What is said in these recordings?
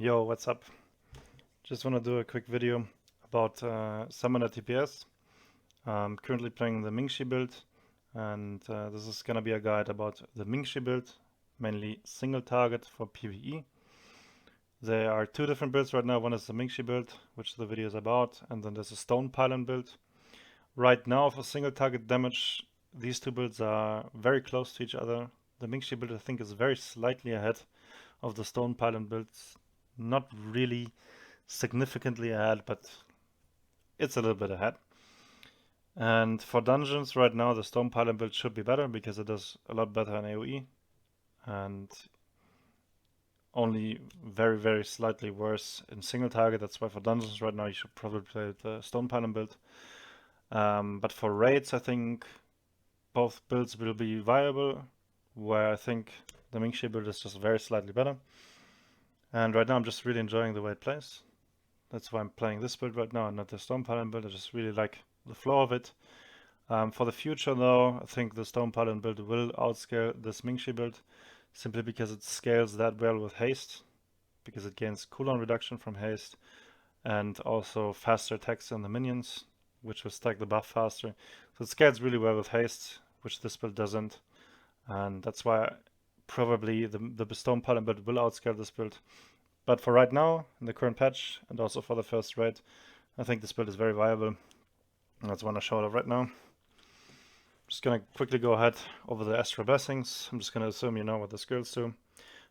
Yo, what's up? Just want to do a quick video about Summoner TPS. I'm currently playing the Mingshi build, and this is gonna be a guide about the Mingshi build, mainly single target for PvE. There are two different builds right now. One is the Mingshi build, which the video is about, and then there's a Stone Pylon build. Right now, for single target damage, these two builds are very close to each other. The Mingshi build, I think, is very slightly ahead of the Stone Pylon builds. Not really significantly ahead, but it's a little bit ahead. And for dungeons right now, the Stone Pylon build should be better because it does a lot better in AoE, and only very slightly worse in single target. That's why for dungeons right now you should probably play the Stone Pylon build. But for raids, I think both builds will be viable, where I think the Mingshi build is just very slightly better. And right now I'm just really enjoying the way it plays. That's why I'm playing this build right now and not the Stone Pylon build. I just really like the flow of it. For the future though, I think the Stone Pylon build will outscale this Mingshi build, simply because it scales that well with haste, because it gains cooldown reduction from haste, and also faster attacks on the minions, which will stack the buff faster. So it scales really well with haste, which this build doesn't. And that's why probably the Stone Pylon build will outscale this build. But for right now, in the current patch, and also for the first raid, I think this build is very viable. And that's what I want to show it right now. Just gonna quickly go ahead over the Astral Blessings. I'm just gonna assume you know what the skills do.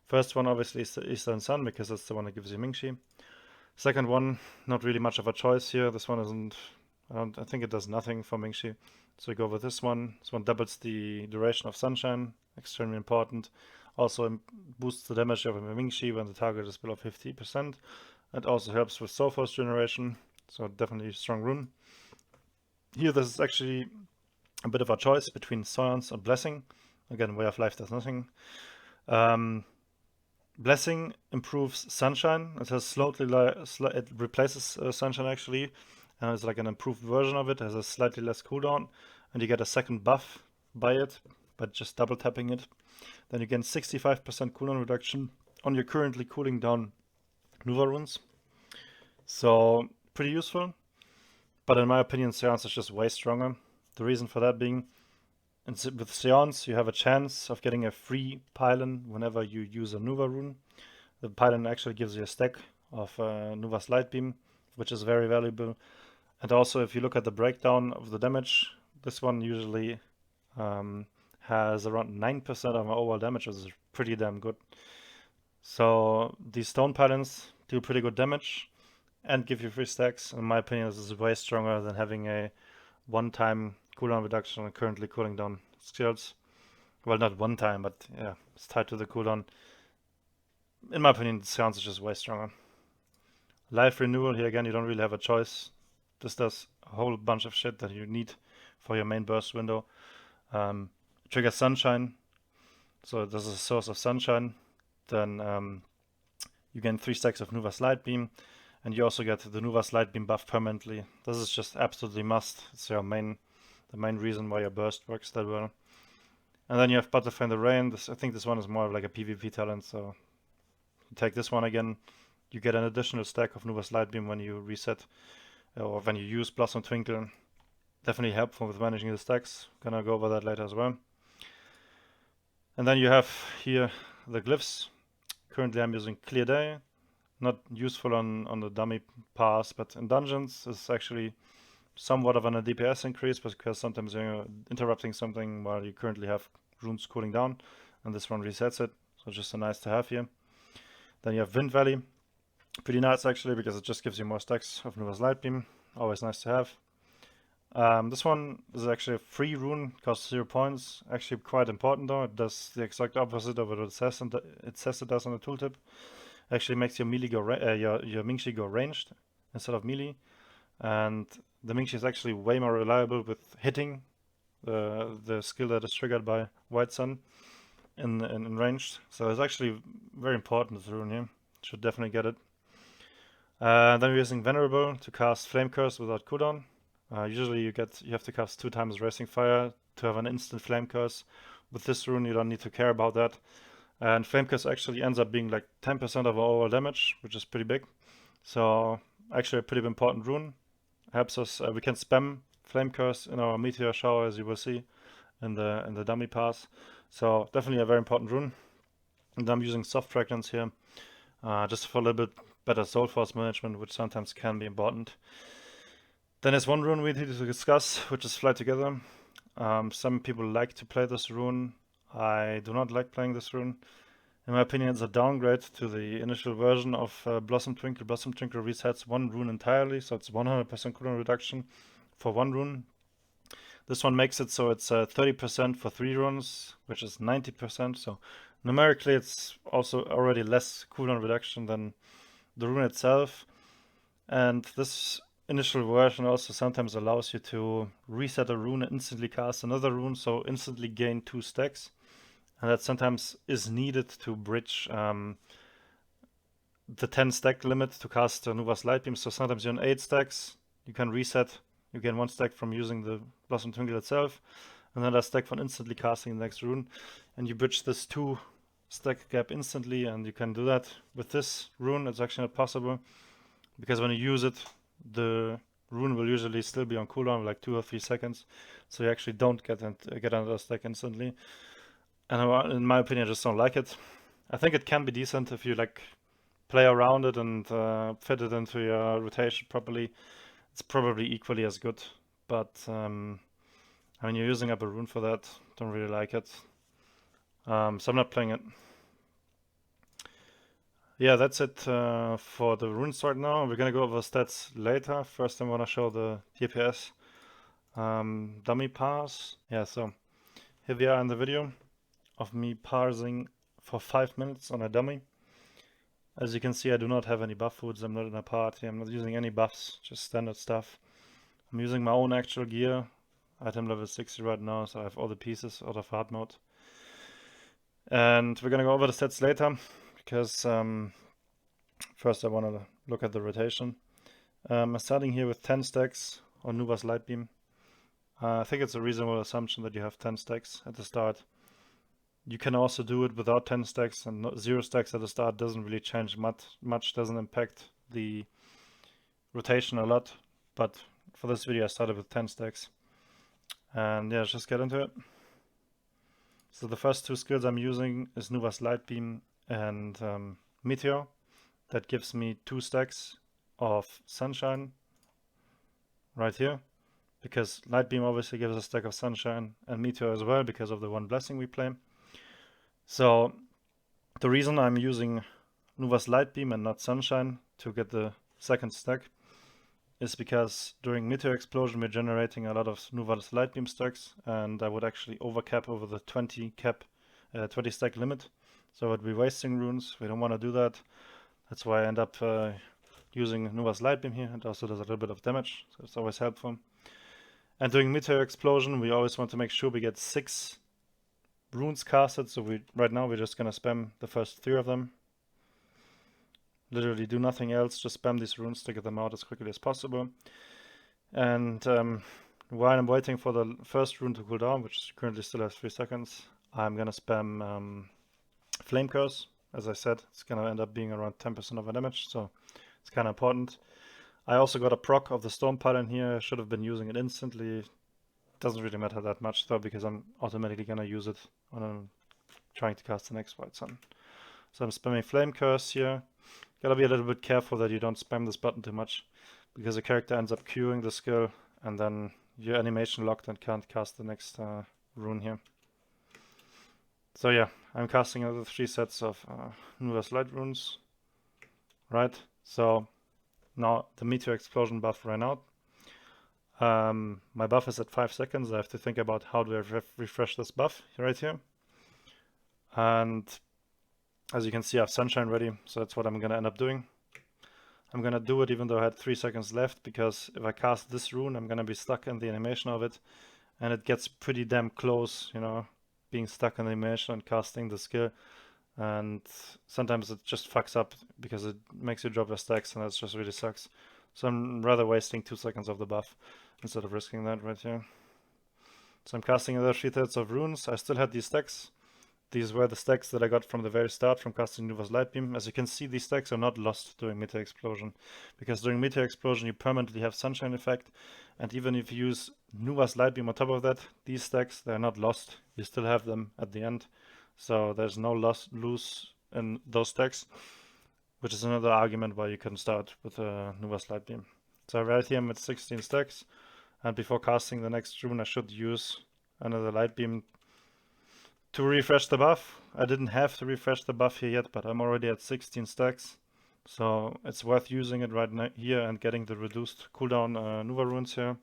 First one obviously is the Eastern Sun, because that's the one that gives you Mingshi. Second one, not really much of a choice here. This one isn't, I think it does nothing for Mingshi. So we go with this one. This one doubles the duration of Sunshine, extremely important. Also boosts the damage of a Mingshi when the target is below 50%. It also helps with Soul Force generation, so definitely a strong rune. Here this is actually a bit of a choice between Science and Blessing. Again, Way of Life does nothing. Blessing improves Sunshine. It has it replaces Sunshine actually, and it's like an improved version of it. It has a slightly less cooldown, and you get a second buff by it, but just double tapping it. Then you get 65% cooldown reduction on your currently cooling down Nuva runes. So pretty useful, but in my opinion, Seance is just way stronger. The reason for that being, with Seance, you have a chance of getting a free pylon whenever you use a Nuva rune. The pylon actually gives you a stack of Nuva's Light Beam, which is very valuable. And also, if you look at the breakdown of the damage, this one usually has around 9% of my overall damage, which is pretty damn good. So these Stone Pylons do pretty good damage and give you free stacks. In my opinion, this is way stronger than having a one-time cooldown reduction on currently cooling down skills. Well, not one time, but yeah, it's tied to the cooldown. In my opinion, the Seance is just way stronger. Life Renewal, here again, you don't really have a choice. This does a whole bunch of shit that you need for your main burst window. Triggers Sunshine, so this is a source of Sunshine. Then you gain 3 stacks of Nuva's Light Beam, and you also get the Nuva's Light Beam buff permanently. This is just absolutely must. It's the main reason why your burst works that well. And then you have Butterfly in the Rain. I think this one is more like a PvP talent, so you take this one again. You get an additional stack of Nuva's Light Beam when you reset, or when you use Blossom Twinkle. Definitely helpful with managing the stacks. Gonna go over that later as well. And then you have here the Glyphs. Currently I'm using Clear Day. Not useful on the dummy pass, but in dungeons it's actually somewhat of an DPS increase, because sometimes you're interrupting something while you currently have runes cooling down, and this one resets it, so just a nice to have here. Then you have Wind Valley. Pretty nice actually, because it just gives you more stacks of Nuva's Light Beam. Always nice to have. This one is actually a free rune, costs 0 points. Actually quite important though. It does the exact opposite of what it says it does on the tooltip. Actually makes your melee go your Mingshi go ranged instead of melee, and the Mingshi is actually way more reliable with hitting the skill that is triggered by White Sun in ranged. So it's actually very important, this rune here. Should definitely get it. Then we're using Venerable to cast Flame Curse without cooldown. Usually you have to cast 2 times Racing Fire to have an instant Flame Curse. With this rune you don't need to care about that. And Flame Curse actually ends up being like 10% of our overall damage, which is pretty big. So actually a pretty important rune. Helps us, we can spam Flame Curse in our Meteor Shower, as you will see in the dummy pass. So definitely a very important rune. And I'm using Soft Fragments here, just for a little bit better Soul Force management, which sometimes can be important. Then there's one rune we need to discuss, which is Fly Together. Some people like to play this rune. I do not like playing this rune. In my opinion, it's a downgrade to the initial version of Blossom Twinkle. Blossom Twinkle resets one rune entirely, so it's 100% cooldown reduction for one rune. This one makes it so it's 30% for 3 runes, which is 90%. So numerically, it's also already less cooldown reduction than the rune itself. And this initial version also sometimes allows you to reset a rune and instantly cast another rune, so instantly gain 2 stacks. And that sometimes is needed to bridge the 10 stack limit to cast Nuva's Light Beam. So sometimes you're on 8 stacks, you can reset, you gain 1 stack from using the Blossom Twinkle itself, another stack from instantly casting the next rune, and you bridge this 2 stack gap instantly, and you can do that with this rune. It's actually not possible, because when you use it, the rune will usually still be on cooldown like 2 or 3 seconds, so you actually don't get another stack instantly. And in my opinion, I just don't like it. I think it can be decent if you like play around it and fit it into your rotation properly. It's probably equally as good, but I mean, you're using up a rune for that. Don't really like it, so I'm not playing it. Yeah, that's it for the runes right now. We're gonna go over stats later. First, I want to show the DPS dummy pass. Yeah, so here we are in the video of me parsing for 5 minutes on a dummy. As you can see, I do not have any buff foods. I'm not in a party. I'm not using any buffs, just standard stuff. I'm using my own actual gear. Item level 60 right now, so I have all the pieces out of hard mode. And we're gonna go over the stats later, because first I want to look at the rotation. I'm starting here with 10 stacks on Nuva's Light Beam. I think it's a reasonable assumption that you have 10 stacks at the start. You can also do it without 10 stacks, and 0 stacks at the start doesn't really change much, doesn't impact the rotation a lot. But for this video I started with 10 stacks. And yeah, let's just get into it. So the first 2 skills I'm using is Nuva's Light Beam and Meteor. That gives me 2 stacks of Sunshine right here, because Light Beam obviously gives a stack of Sunshine, and Meteor as well because of the 1 blessing we play. So the reason I'm using Nuva's Light Beam and not Sunshine to get the second stack is because during Meteor Explosion we're generating a lot of Nuva's Light Beam stacks, and I would actually overcap over the 20 stack limit. So I would be wasting runes. We don't want to do that. That's why I end up using Nuva's Light Beam here. It also does a little bit of damage, so it's always helpful. And during Meteor Explosion, we always want to make sure we get 6 runes casted. So right now we're just gonna spam the first 3 of them. Literally do nothing else, just spam these runes to get them out as quickly as possible. And while I'm waiting for the first rune to cool down, which currently still has 3 seconds, I'm gonna spam Flame Curse. As I said, it's gonna end up being around 10% of our damage, so it's kind of important. I also got a proc of the Stone Pylon here. I should have been using it instantly. Doesn't really matter that much though, because I'm automatically gonna use it when I'm trying to cast the next White Sun. So I'm spamming Flame Curse here. Gotta be a little bit careful that you don't spam this button too much, because the character ends up queuing the skill and then your animation locked and can't cast the next rune here. So yeah, I'm casting another 3 sets of Nuva's Light runes. Right, so now the Meteor Explosion buff ran out. My buff is at 5 seconds. I have to think about how do I refresh this buff right here. And as you can see, I have Sunshine ready, so that's what I'm gonna end up doing. I'm gonna do it even though I had 3 seconds left, because if I cast this rune, I'm gonna be stuck in the animation of it, and it gets pretty damn close, you know, being stuck in the animation and casting the skill. And sometimes it just fucks up because it makes you drop your stacks, and that just really sucks. So I'm rather wasting 2 seconds of the buff instead of risking that right here. So I'm casting another 3 sets of runes. I still had these stacks, These were the stacks that I got from the very start from casting Nuva's Light Beam. As you can see, these stacks are not lost during Meteor Explosion, because during Meteor Explosion you permanently have Sunshine effect, and even if you use Nuva's Light Beam on top of that, these stacks, they're not lost. You still have them at the end, so there's no lose in those stacks, which is another argument why you can start with Nuva's Light Beam. So right here I'm at 16 stacks, and before casting the next rune I should use another Light Beam to refresh the buff. I didn't have to refresh the buff here yet, but I'm already at 16 stacks. So it's worth using it right now here and getting the reduced cooldown Nuva runes here.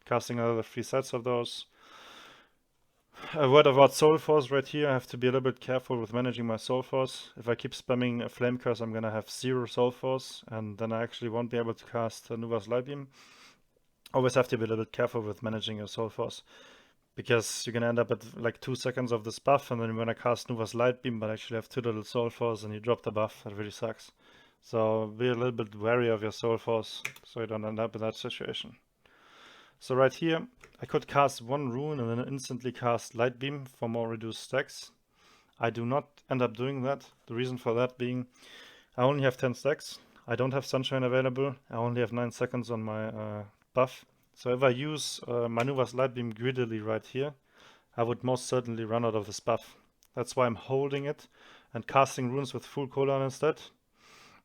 Casting another 3 sets of those. A word about Soul Force right here. I have to be a little bit careful with managing my Soul Force. If I keep spamming a Flame Curse, I'm gonna have 0 Soul Force, and then I actually won't be able to cast Nuva's Light Beam. Always have to be a little bit careful with managing your Soul Force, because you're gonna end up at like 2 seconds of this buff, and then you're gonna cast Nuva's Light Beam, but actually have too little Soul Force, and you drop the buff. That really sucks. So be a little bit wary of your Soul Force, so you don't end up in that situation. So right here, I could cast 1 rune and then instantly cast Light Beam for more reduced stacks. I do not end up doing that. The reason for that being, I only have 10 stacks. I don't have Sunshine available. I only have 9 seconds on my buff. So if I use my Nuva's Light Beam greedily right here, I would most certainly run out of this buff. That's why I'm holding it and casting runes with full cooldown instead,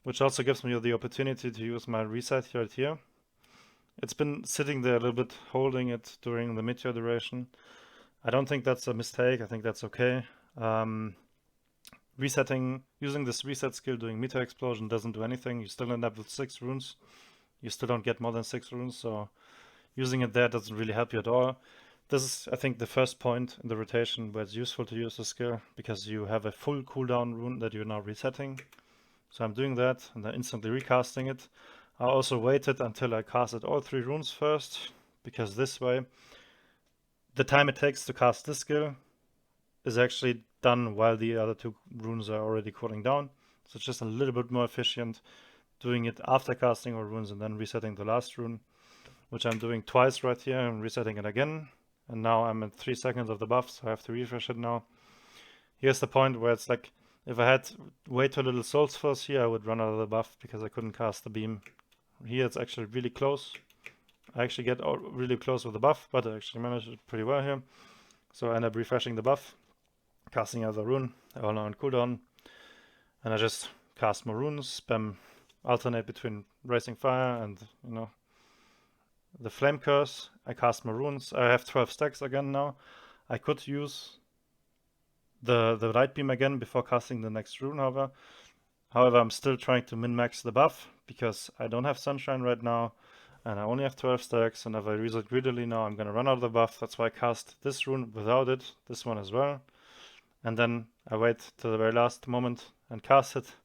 which also gives me the opportunity to use my reset right here. It's been sitting there a little bit, holding it during the Meteor duration. I don't think that's a mistake. I think that's okay. Using this reset skill during Meteor Explosion doesn't do anything. You still end up with 6 runes. You still don't get more than 6 runes, so using it there doesn't really help you at all. This is, I think, the first point in the rotation where it's useful to use the skill, because you have a full cooldown rune that you're now resetting. So I'm doing that and then instantly recasting it. I also waited until I casted all 3 runes first, because this way the time it takes to cast this skill is actually done while the other 2 runes are already cooling down. So it's just a little bit more efficient doing it after casting all runes and then resetting the last rune, which I'm doing twice right here. I'm resetting it again, and now I'm at 3 seconds of the buff, so I have to refresh it now. Here's the point where it's like, if I had way too little Soul Force here, I would run out of the buff because I couldn't cast the beam. Here it's actually really close. I actually get really close with the buff, but I actually managed it pretty well here. So I end up refreshing the buff, casting out the rune, all now on cooldown, and I just cast more runes, spam, alternate between Racing Fire and, you know, the Flame Curse. I cast more runes. I have 12 stacks again now. I could use the Light Beam again before casting the next rune, however. I'm still trying to min-max the buff, because I don't have Sunshine right now, and I only have 12 stacks, and if I reset greedily now, I'm gonna run out of the buff. That's why I cast this rune without it, this one as well. And then I wait till the very last moment and cast it.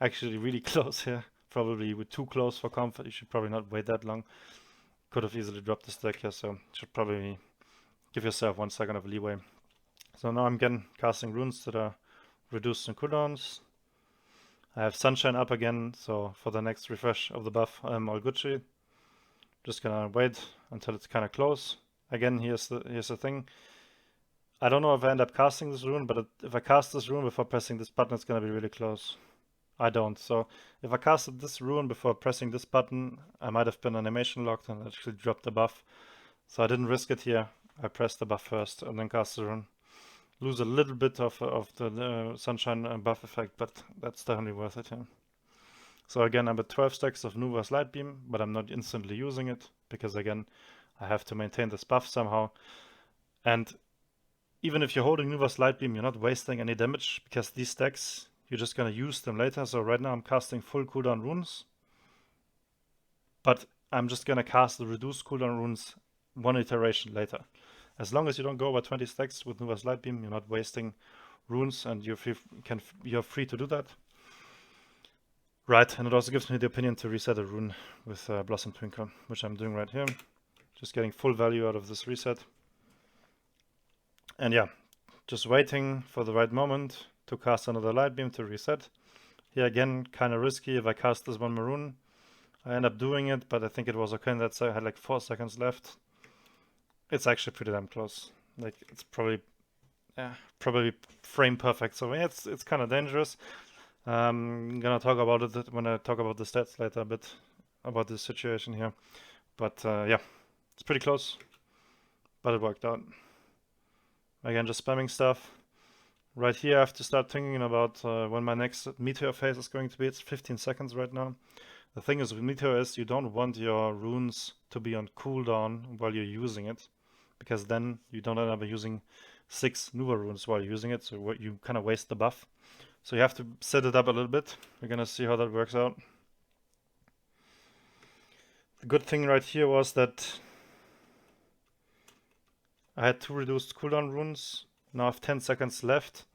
Actually really close here. Probably too close for comfort. You should probably not wait that long. Could have easily dropped the stack here, so should probably give yourself 1 second of leeway. So now I'm again casting runes that are reduced in cooldowns. I have Sunshine up again, so for the next refresh of the buff, I'm all Gucci. Just gonna wait until it's kind of close. Again, here's the thing. I don't know if I end up casting this rune, but if I cast this rune before pressing this button, it's gonna be really close. I don't. So if I casted this rune before pressing this button, I might have been animation locked and actually dropped the buff. So I didn't risk it here. I pressed the buff first and then cast the rune. Lose a little bit of the Sunshine buff effect, but that's definitely worth it here. So again, I'm at 12 stacks of Nuva's Light Beam, but I'm not instantly using it, because again, I have to maintain this buff somehow. And even if you're holding Nuva's Light Beam, you're not wasting any damage, because these stacks, you're just gonna use them later. So right now I'm casting full cooldown runes, but I'm just gonna cast the reduced cooldown runes 1 iteration later. As long as you don't go over 20 stacks with Nuva's Light Beam, you're not wasting runes, and you're free to do that. Right, and it also gives me the opinion to reset a rune with Blossom Twinkle, which I'm doing right here. Just getting full value out of this reset. And yeah, just waiting for the right moment to cast another Light Beam to reset. Here again, kind of risky. If I cast this one Maroon, I end up doing it, but I think it was okay. And that's I had like 4 seconds left. It's actually pretty damn close. Like, it's probably probably frame perfect. So yeah, it's kind of dangerous. I'm gonna talk about it when I talk about the stats later a bit about this situation here. But yeah, it's pretty close, but it worked out. Again, just spamming stuff. Right here, I have to start thinking about when my next meteor phase is going to be. It's 15 seconds right now. The thing is with meteor is you don't want your runes to be on cooldown while you're using it, because then you don't end up using 6 Nuva runes while you're using it, so you kind of waste the buff. So you have to set it up a little bit. We're gonna see how that works out. The good thing right here was that I had 2 reduced cooldown runes. Now I have 10 seconds left.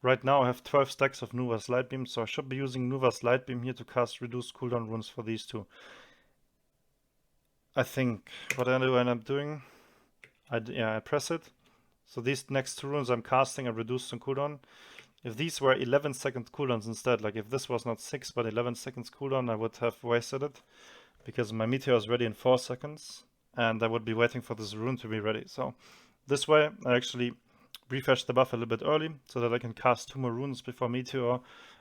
Right now I have 12 stacks of Nuva's Light Beam, so I should be using Nuva's Light Beam here to cast reduced cooldown runes for these 2. I think what I do end up doing, I press it. So these next 2 runes I'm casting are reduced on cooldown. If these were 11-second cooldowns instead, like if this was not 6 but 11 seconds cooldown, I would have wasted it, because my meteor is ready in 4 seconds, and I would be waiting for this rune to be ready. So this way I actually refresh the buff a little bit early, so that I can cast 2 more runes before meteor,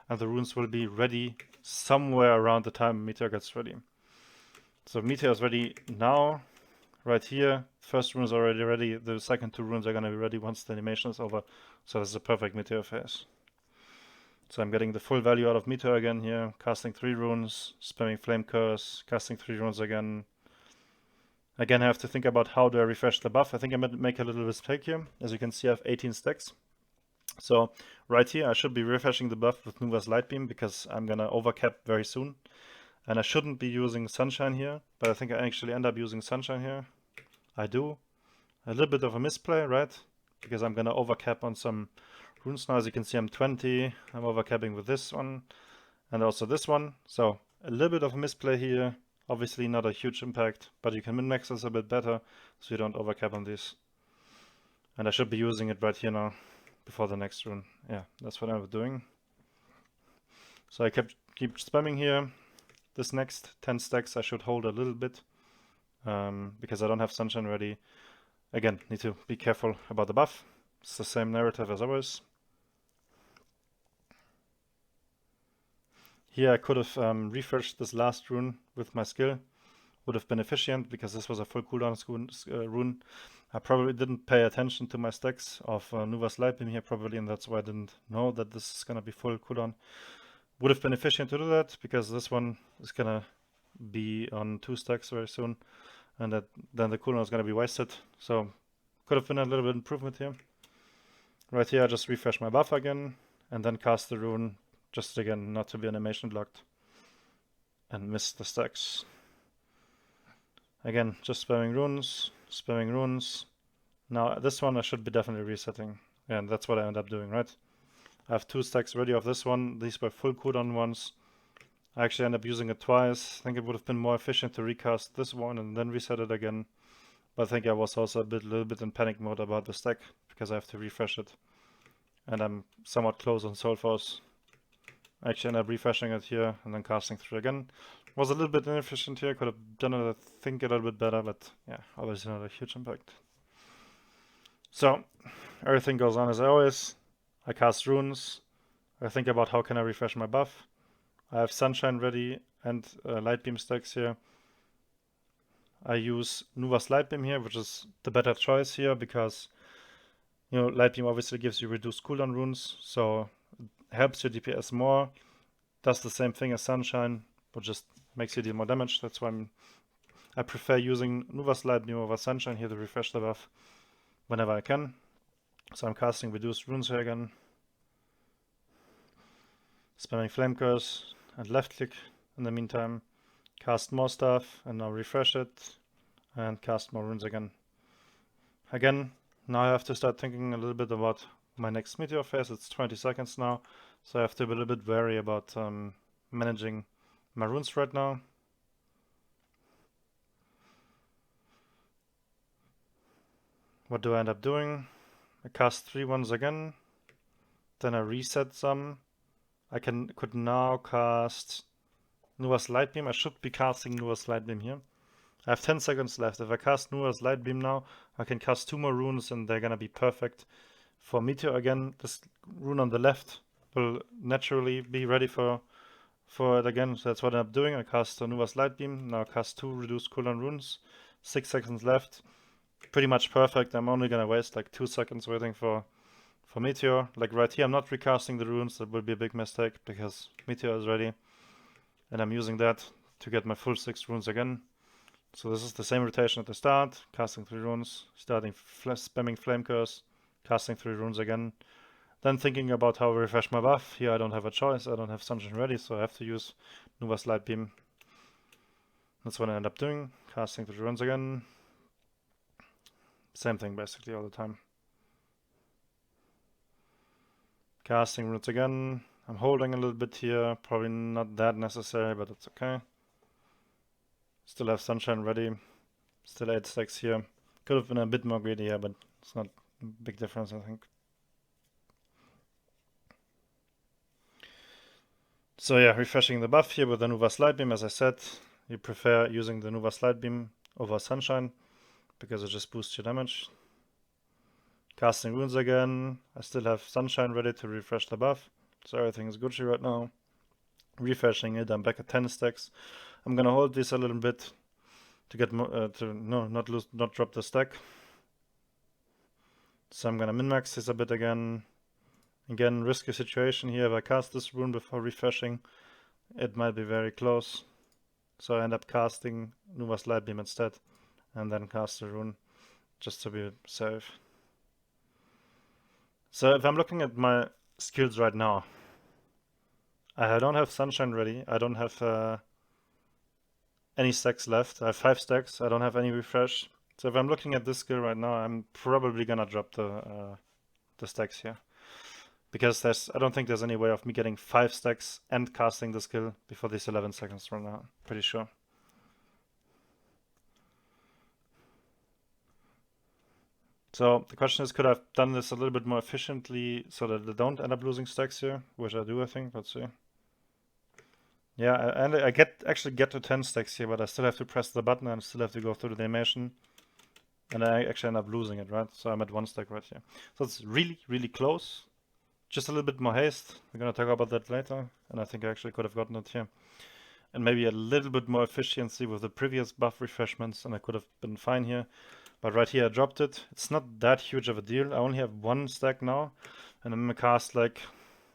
and the runes will be ready somewhere around the time meteor gets ready. So meteor is ready now, right here. First rune is already ready. The second 2 runes are going to be ready once the animation is over. So this is a perfect meteor phase. So I'm getting the full value out of meteor again here, casting 3 runes, spamming flame curse, casting 3 runes again. Again, I have to think about how do I refresh the buff. I think I might make a little mistake here. As you can see, I have 18 stacks. So right here, I should be refreshing the buff with Nuva's Light Beam, because I'm gonna overcap very soon. And I shouldn't be using Sunshine here, but I think I actually end up using Sunshine here. I do. A little bit of a misplay, right? Because I'm gonna overcap on some runes now. As you can see, I'm 20. I'm overcapping with this one and also this one. So a little bit of a misplay here. Obviously not a huge impact, but you can min-max this a bit better so you don't overcap on these. And I should be using it right here now before the next rune. Yeah, that's what I'm doing. So I keep spamming here. This next 10 stacks I should hold a little bit because I don't have Sunshine ready. Again, need to be careful about the buff. It's the same narrative as always. Here I could have refreshed this last rune with my skill. Would have been efficient because this was a full cooldown rune. I probably didn't pay attention to my stacks of Nuva's Light Beam here probably, and that's why I didn't know that this is gonna be full cooldown. Would have been efficient to do that because this one is gonna be on 2 stacks very soon, and then the cooldown is gonna be wasted. So could have been a little bit improvement here. Right here I just refresh my buff again and then cast the rune, just again not to be animation blocked and miss the stacks. Again, just spamming runes, spamming runes. Now this one I should be definitely resetting, and that's what I end up doing, right? I have 2 stacks ready of this one. These were full cooldown ones. I actually end up using it twice. I think it would have been more efficient to recast this one and then reset it again. But I think I was also a little bit in panic mode about the stack because I have to refresh it. And I'm somewhat close on Soul Force. I actually end up refreshing it here and then casting through again. Was a little bit inefficient here. Could have done it, I think, a little bit better, but yeah, obviously not a huge impact. So everything goes on as always. I cast runes. I think about how can I refresh my buff. I have Sunshine ready and Light Beam stacks here. I use Nuva's Light Beam here, which is the better choice here because, you know, Light Beam obviously gives you reduced cooldown runes, so it helps your DPS more. Does the same thing as Sunshine, but just makes you deal more damage. That's why I prefer using Nuva's Light Beam over Sunshine here to refresh the buff whenever I can. So I'm casting reduced runes here again. Spamming Flame Curse and left click in the meantime. Cast more stuff and now refresh it and cast more runes again. Again, now I have to start thinking a little bit about my next meteor phase. It's 20 seconds now, so I have to be a little bit wary about managing my runes right now. What do I end up doing? I cast 3 ones again, then I reset some. I could now cast Nuva's Light Beam. I should be casting Nuva's Light Beam here. I have 10 seconds left. If I cast Nuva's Light Beam now, I can cast 2 more runes and they're gonna be perfect for Meteor again, this rune on the left will naturally be ready for it again. So that's what I'm doing. I cast a Nuva's Light Beam. Now I cast 2 reduced cooldown runes. 6 seconds left. Pretty much perfect. I'm only gonna waste like 2 seconds waiting for Meteor. Like right here, I'm not recasting the runes. That would be a big mistake because Meteor is ready. And I'm using that to get my full 6 runes again. So this is the same rotation at the start. Casting 3 runes. Starting spamming Flame Curse. Casting 3 runes again. Then thinking about how to refresh my buff. Here I don't have a choice. I don't have Sunshine ready, so I have to use Nuva's Light Beam. That's what I end up doing. Casting 3 runes again. Same thing basically all the time. Casting runes again. I'm holding a little bit here. Probably not that necessary, but it's okay. Still have Sunshine ready. Still 8 stacks here. Could have been a bit more greedy here, but it's not a big difference, I think. So yeah, refreshing the buff here with the Nuva's Light Beam. As I said, you prefer using the Nuva's Light Beam over Sunshine because it just boosts your damage. Casting runes again. I still have Sunshine ready to refresh the buff, so everything is Gucci right now. Refreshing it, I'm back at 10 stacks. I'm gonna hold this a little bit to get not drop the stack. So I'm gonna min-max this a bit again. Again, risky situation here. If I cast this rune before refreshing, it might be very close. So I end up casting Nuva's Light Beam instead, and then cast the rune just to be safe. So if I'm looking at my skills right now, I don't have Sunshine ready. I don't have any stacks left. I have 5 stacks. I don't have any refresh. So if I'm looking at this skill right now, I'm probably gonna drop the stacks here. Because I don't think there's any way of me getting 5 stacks and casting the skill before these 11 seconds run out. Pretty sure. So the question is, could I have done this a little bit more efficiently so that I don't end up losing stacks here? Which I do, I think. Let's see. Yeah, and I actually get to 10 stacks here, but I still have to press the button and still have to go through the animation. And I actually end up losing it, right? So I'm at 1 stack right here. So it's really, really close. Just a little bit more haste. We're gonna talk about that later. And I think I actually could have gotten it here. And maybe a little bit more efficiency with the previous buff refreshments, and I could have been fine here. But right here I dropped it. It's not that huge of a deal. I only have 1 stack now, and I'm gonna cast like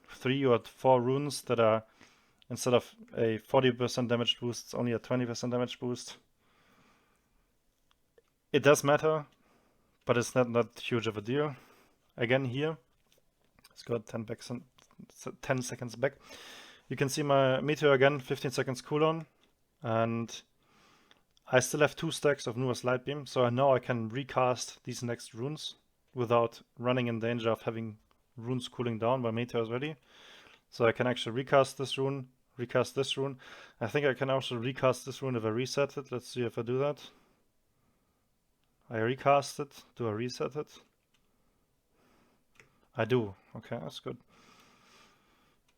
3 or 4 runes that are, instead of a 40% damage boost, it's only a 20% damage boost. It does matter, but it's not huge of a deal. Again here, let's go 10 seconds back. You can see my Meteor again, 15 seconds cooldown, and I still have 2 stacks of Nuva's Light Beam, so I know I can recast these next runes without running in danger of having runes cooling down while Meteor is ready. So I can actually recast this rune, recast this rune. I think I can also recast this rune if I reset it. Let's see if I do that. I recast it. Do I reset it? I do. Okay, that's good.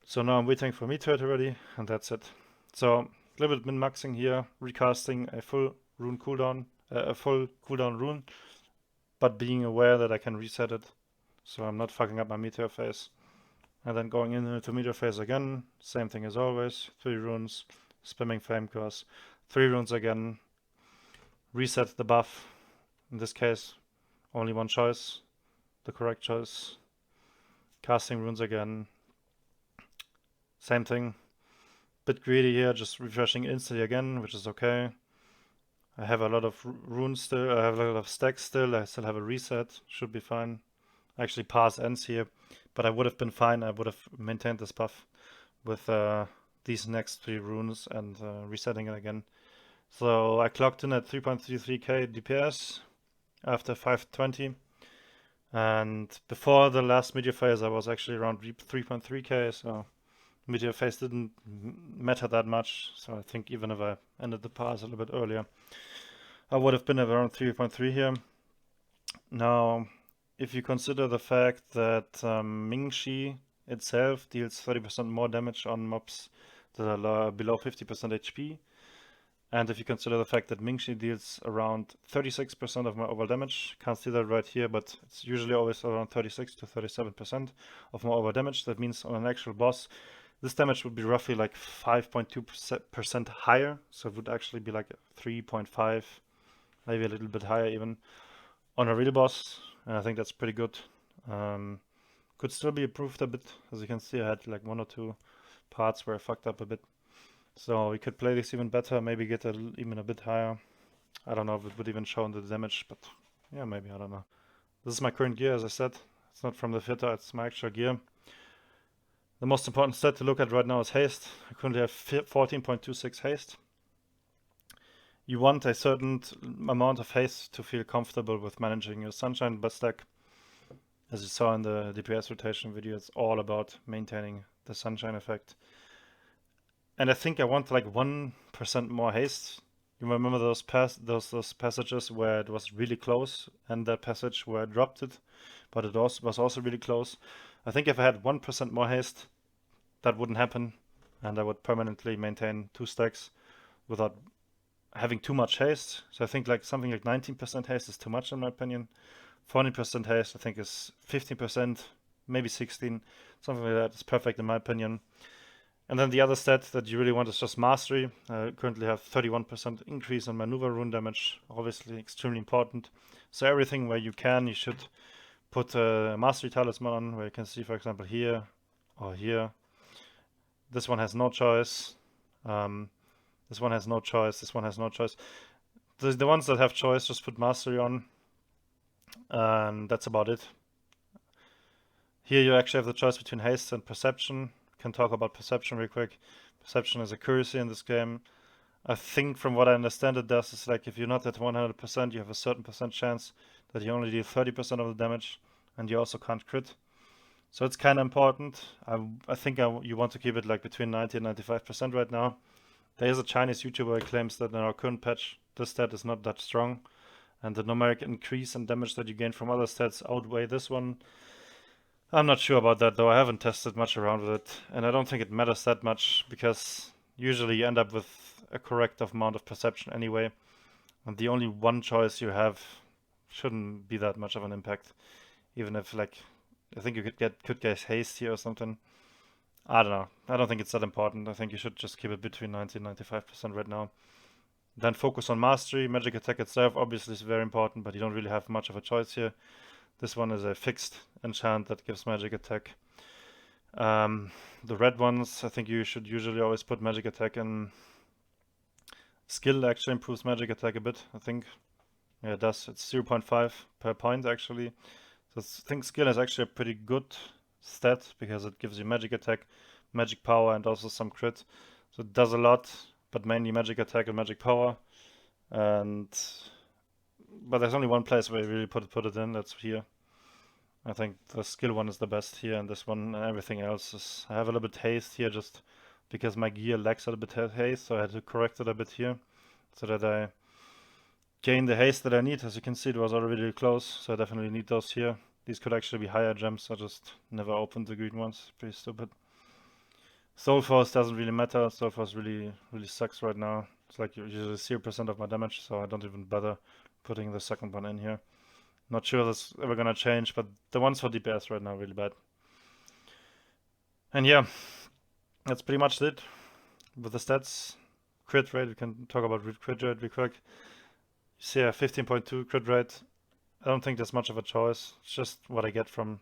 So now I'm waiting for Meteor to ready, and that's it. So a little bit min-maxing here, recasting a full rune cooldown, a full cooldown rune, but being aware that I can reset it, so I'm not fucking up my Meteor phase. And then going into Meteor phase again, same thing as always, 3 runes, spamming Flame Curse, 3 runes again, reset the buff. In this case, only 1 choice, the correct choice. Casting runes again. Same thing. Bit greedy here, just refreshing instantly again, which is okay. I have a lot of runes still, I have a lot of stacks still, I still have a reset, should be fine. Actually pass ends here, but I would have been fine, I would have maintained this buff with these next 3 runes and resetting it again. So I clocked in at 3.33k DPS after 520. And before the last Meteor phase, I was actually around 3.3k, so Meteor phase didn't matter that much. So I think even if I ended the pass a little bit earlier, I would have been around 3.3 here. Now, if you consider the fact that Mingshi itself deals 30% more damage on mobs that are below 50% HP, And if you consider the fact that Mingshi deals around 36% of my overall damage, can't see that right here, but it's usually always around 36 to 37% of my overall damage. That means on an actual boss, this damage would be roughly like 5.2% higher. So it would actually be like 3.5, maybe a little bit higher even on a real boss. And I think that's pretty good. Could still be improved a bit. As you can see, I had like 1 or 2 parts where I fucked up a bit. So we could play this even better, maybe get even a bit higher. I don't know if it would even show in the damage, but yeah, maybe, I don't know. This is my current gear, as I said. It's not from the fitter, it's my actual gear. The most important stat to look at right now is haste. I currently have 14.26 haste. You want a certain amount of haste to feel comfortable with managing your Sunshine stack. As you saw in the DPS rotation video, it's all about maintaining the Sunshine effect. And I think I want like 1% more haste. You remember those passages where it was really close, and that passage where I dropped it, but it was also really close. I think if I had 1% more haste, that wouldn't happen, and I would permanently maintain 2 stacks without having too much haste. So I think like something like 19% haste is too much in my opinion. 40% haste I think is 15%, maybe 16, something like that is perfect in my opinion. And then the other stat that you really want is just mastery. I currently have 31% increase on maneuver rune damage, obviously extremely important. So everything where you can, you should put a mastery talisman on, where you can see, for example, here or here. This one has no choice. This one has no choice. This one has no choice. The ones that have choice, just put mastery on. And that's about it. Here you actually have the choice between haste and perception. Can talk about perception real quick. Perception is accuracy in this game. I think from what I understand it does is like if you're not at 100%, you have a certain percent chance that you only deal 30% of the damage, and you also can't crit. So it's kind of important. I think you want to keep it like between 90 and 95% right now. There is a Chinese YouTuber who claims that in our current patch, this stat is not that strong, and the numeric increase in damage that you gain from other stats outweigh this one. I'm not sure about that though, I haven't tested much around with it, and I don't think it matters that much, because usually you end up with a correct amount of perception anyway, and the only one choice you have shouldn't be that much of an impact, even if like, I think you could get haste here or something. I don't know, I don't think it's that important. I think you should just keep it between 90 and 95% right now. Then focus on mastery. Magic attack itself obviously is very important, but you don't really have much of a choice here. This one is a fixed enchant that gives magic attack. The red ones, I think you should usually always put magic attack in. Skill actually improves magic attack a bit, I think. Yeah, it does. It's 0.5 per point actually. So I think skill is actually a pretty good stat because it gives you magic attack, magic power, and also some crit. So it does a lot, but mainly magic attack and magic power. But there's only one place where you really put it in, that's here. I think the skill one is the best here, and this one, and everything else is... I have a little bit haste here just because my gear lacks a little bit haste, so I had to correct it a bit here so that I gain the haste that I need. As you can see, it was already really close, so I definitely need those here. These could actually be higher gems, I just never opened the green ones. Pretty stupid. Soul Force doesn't really matter. Soul Force really sucks right now. It's like usually 0% of my damage, so I don't even bother putting the second one in here. Not sure that's ever gonna change, but the ones for DPS right now are really bad. And yeah, that's pretty much it with the stats. Crit rate, we can talk about crit rate real quick. You see a 15.2 crit rate. I don't think there's much of a choice. It's just what I get from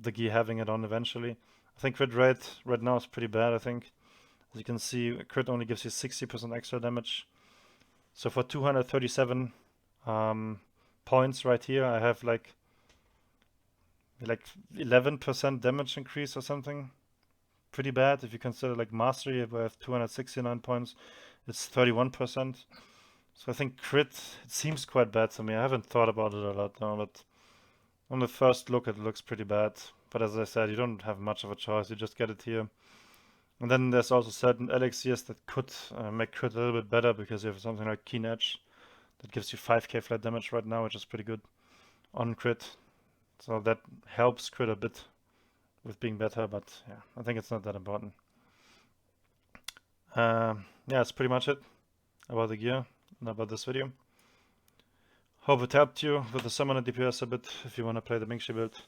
the gear having it on eventually. I think crit rate right now is pretty bad, I think. As you can see, crit only gives you 60% extra damage. So for 237 points right here, I have like 11% damage increase or something. Pretty bad. If you consider like mastery, if I have 269 points, it's 31%. So I think crit, it seems quite bad to me. I haven't thought about it a lot now, but on the first look it looks pretty bad. But as I said, you don't have much of a choice, you just get it here. And then there's also certain elixirs that could make crit a little bit better, because you have something like Keen Edge that gives you 5k flat damage right now, which is pretty good on crit. So that helps crit a bit with being better, but yeah, I think it's not that important. Yeah, that's pretty much it. about the gear and about this video. Hope it helped you with the Summoner DPS a bit if you want to play the Mingshi build.